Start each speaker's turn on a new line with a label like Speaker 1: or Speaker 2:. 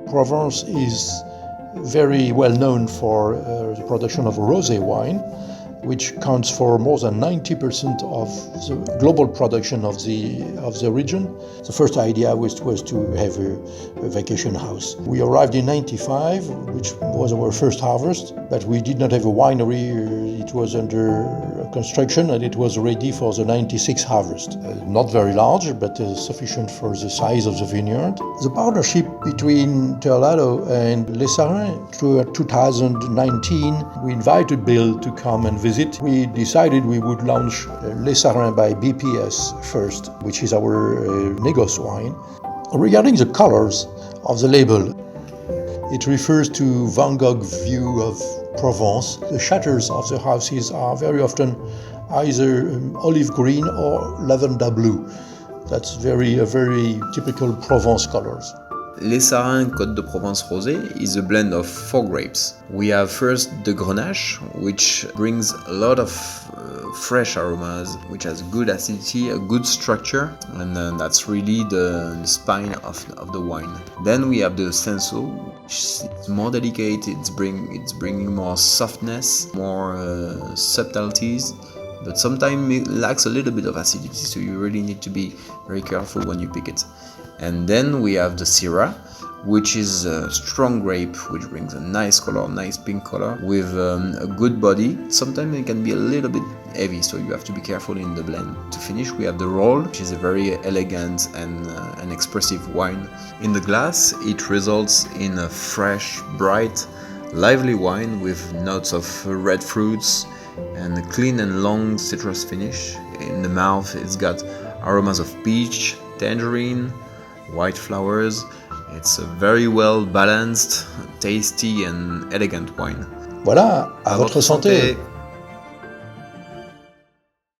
Speaker 1: Provence is very well known for the production of rosé wine, which accounts for more than 90% of the global production of the region. The first idea was to have a vacation house. We arrived in 95, which was our first harvest, but we did not have a winery. It was under construction and it was ready for the 96 harvest. Not very large, but sufficient for the size of the vineyard. The partnership between Terlato and Les Sarrins through 2019, we invited Bill to come and visit. We decided we would launch Les Sarrins by BPS first, which is our négoce wine. Regarding the colors of the label, it refers to Van Gogh view of Provence. The shutters of the houses are very often either olive green or lavender blue. That's very typical Provence colors.
Speaker 2: Les Sarrins Côtes de Provence Rosé is a blend of 4 grapes. We have first the Grenache, which brings a lot of fresh aromas, which has good acidity, a good structure, and that's really the spine of the wine. Then we have the Senso, which is more delicate, it's bringing more softness, more subtleties, but sometimes it lacks a little bit of acidity, so you really need to be very careful when you pick it. And then we have the Syrah, which is a strong grape, which brings a nice color, nice pink color, with a good body. Sometimes it can be a little bit heavy, so you have to be careful in the blend. To finish, we have the Roll, which is a very elegant and an expressive wine. In the glass, it results in a fresh, bright, lively wine with notes of red fruits and a clean and long citrus finish. In the mouth, it's got aromas of peach, tangerine, white flowers. It's a very well balanced, tasty and elegant wine.
Speaker 1: Voilà, à votre santé.